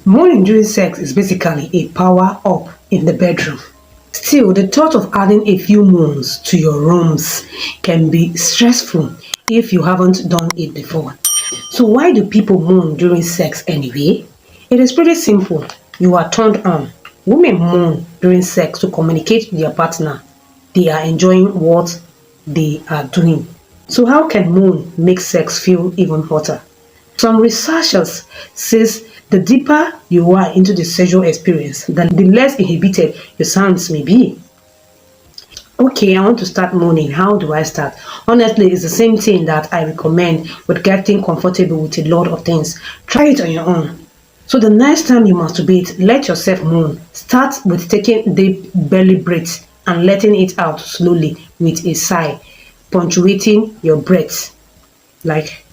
Moaning during sex is basically a power up in the bedroom. Still, the thought of adding a few moans to your rooms can be stressful if you haven't done it before. So why do people moan during sex anyway? It is pretty simple. You are turned on. Women moan during sex to communicate with their partner they are enjoying what they are doing. So how can moan make sex feel even hotter? Some researchers says the deeper you are into the sexual experience, the less inhibited your sounds may be. Okay, I want to start moaning. How do I start? Honestly, it's the same thing that I recommend with getting comfortable with a lot of things. Try it on your own. So the next time you masturbate, let yourself moan. Start with taking deep belly breaths and letting it out slowly with a sigh, punctuating your breath. Like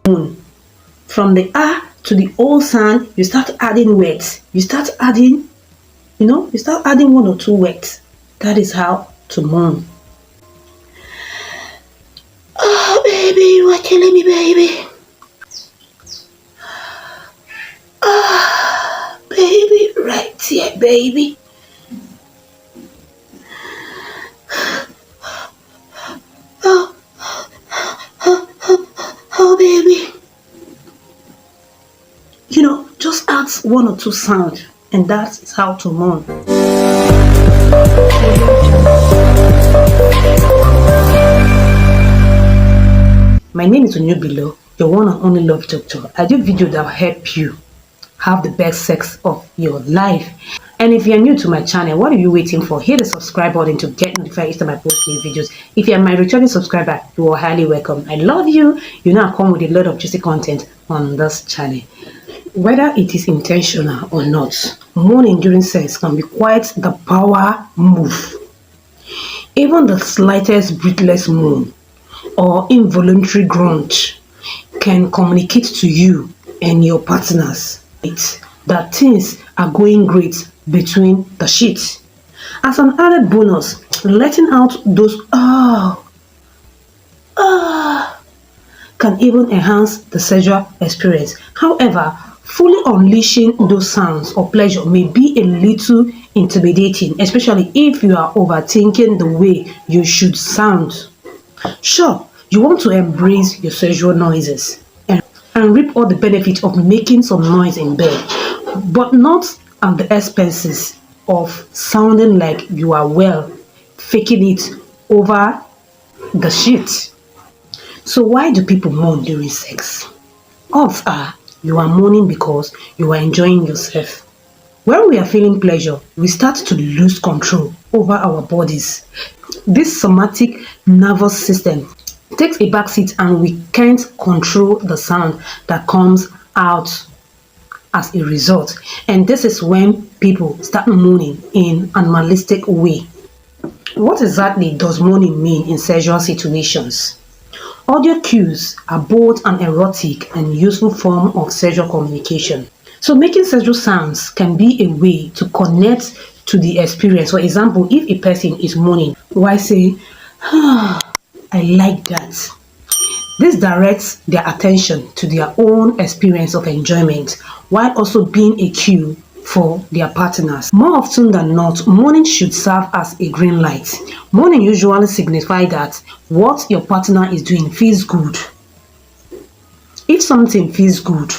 moan. From the ah to the O sound, you start adding words. You start adding one or two words. That is how to moan. Oh, baby, you are killing me, baby. Ah, baby, right here, baby. Oh, oh, baby. Just add one or two sounds, and that is how to moan. My name is Below, your one and only love doctor. I do videos that will help you have the best sex of your life. And if you are new to my channel, what are you waiting for? Hit the subscribe button to get notified each time I post new videos. If you are my returning subscriber, you are highly welcome. I love you. You know I come with a lot of juicy content on this channel. Whether it is intentional or not, moaning during sex can be quite the power move. Even the slightest breathless moan or involuntary grunt can communicate to you and your partners that things are going great between the sheets. As an added bonus, letting out those can even enhance the sexual experience. However, fully unleashing those sounds or pleasure may be a little intimidating, especially if you are overthinking the way you should sound. Sure, you want to embrace your sexual noises and reap all the benefits of making some noise in bed, but not at the expenses of sounding like you are faking it over the shit. So why do people moan during sex? Odds are you are moaning because you are enjoying yourself. When we are feeling pleasure, we start to lose control over our bodies. This somatic nervous system takes a backseat and we can't control the sound that comes out as a result. And this is when people start moaning in an animalistic way. What exactly does moaning mean in sexual situations? Audio cues are both an erotic and useful form of sexual communication. So making sexual sounds can be a way to connect to the experience. For example, if a person is moaning, why say, I like that. This directs their attention to their own experience of enjoyment while also being a cue for their partners. More often than not, moaning should serve as a green light. Moaning usually signifies that what your partner is doing feels good. If something feels good,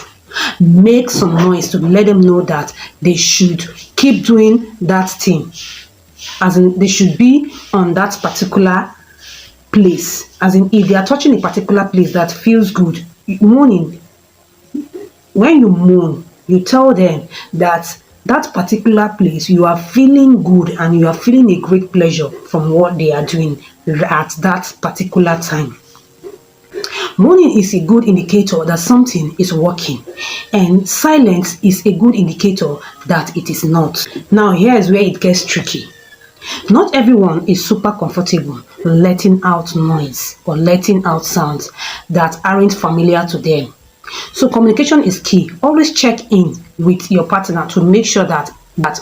make some noise to let them know that they should keep doing that thing. As in, they should be on that particular place. As in, if they are touching a particular place that feels good, moaning. When you moan, you tell them that that particular place you are feeling good and you are feeling a great pleasure from what they are doing at that particular time. Moaning is a good indicator that something is working, and silence is a good indicator that it is not. Now, here is where it gets tricky. Not everyone is super comfortable letting out noise or letting out sounds that aren't familiar to them. So communication is key. Always check in with your partner to make sure that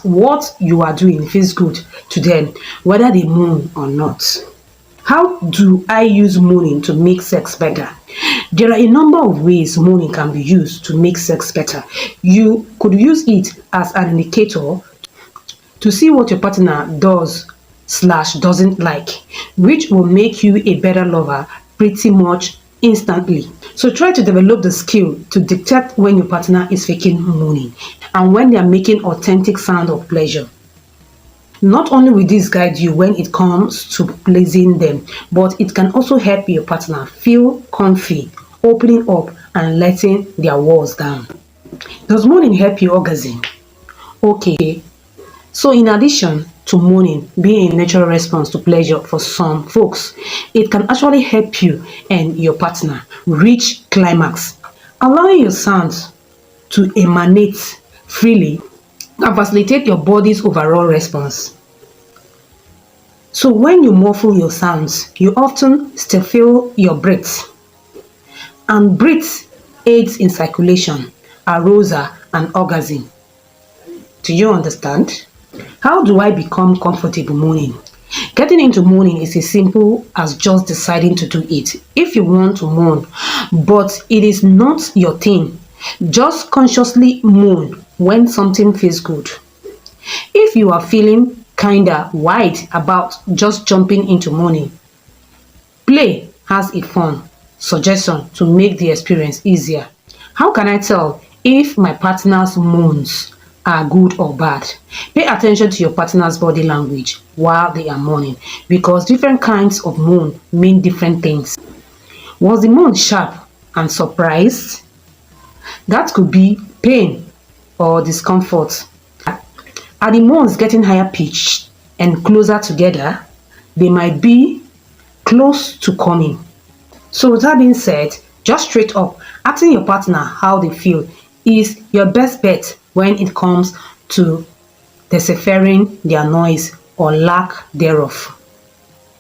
what you are doing feels good to them, whether they moan or not. How do I use moaning to make sex better? There are a number of ways moaning can be used to make sex better. You could use it as an indicator to see what your partner does/doesn't like, which will make you a better lover pretty much instantly. So try to develop the skill to detect when your partner is faking moaning and when they are making authentic sound of pleasure. Not only will this guide you when it comes to pleasing them, but it can also help your partner feel comfy, opening up and letting their walls down. Does moaning help you orgasm? Okay, so in addition to moaning being a natural response to pleasure for some folks, it can actually help you and your partner reach climax. Allowing your sounds to emanate freely can facilitate your body's overall response. So when you muffle your sounds, you often stifle your breath. And breath aids in circulation, arousal, and orgasm. Do you understand? How do I become comfortable moaning? Getting into moaning is as simple as just deciding to do it. If you want to moan, but it is not your thing, just consciously moan when something feels good. If you are feeling kinda wide about just jumping into moaning, play has a fun suggestion to make the experience easier. How can I tell if my partner's moans are good or bad? Pay attention to your partner's body language while they are moaning, because different kinds of moan mean different things. Was the moan sharp and surprised? That could be pain or discomfort. Are the moans getting higher pitched and closer together? They might be close to coming. So with that being said, just straight up, asking your partner how they feel is your best bet when it comes to deciphering their noise or lack thereof.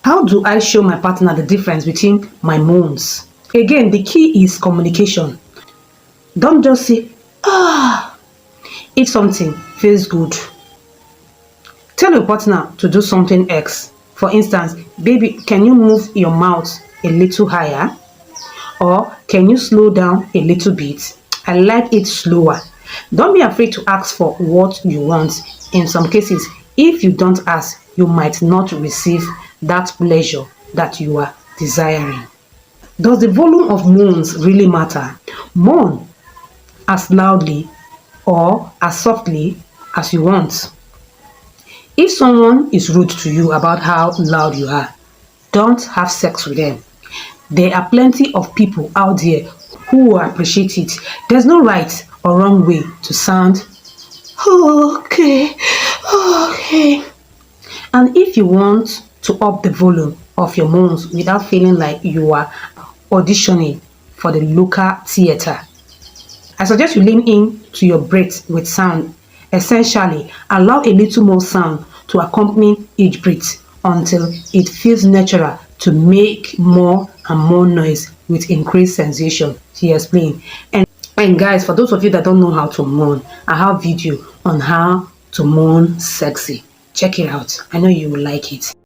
How do I show my partner the difference between my moans? Again, the key is communication. Don't just say, ah, if something feels good. Tell your partner to do something else. For instance, baby, can you move your mouth a little higher? Or can you slow down a little bit? I like it slower. Don't be afraid to ask for what you want. In some cases, if you don't ask, you might not receive that pleasure that you are desiring. Does the volume of moans really matter? Moan as loudly or as softly as you want. If someone is rude to you about how loud you are, don't have sex with them. There are plenty of people out there who will appreciate it. There's no right or wrong way to sound okay. And if you want to up the volume of your moans without feeling like you are auditioning for the local theater, I suggest you lean in to your breath with sound. Essentially, allow a little more sound to accompany each breath until it feels natural to make more and more noise with increased sensation, she explained. And guys, for those of you that don't know how to moan, I have video on how to moan sexy. Check it out. I know you will like it.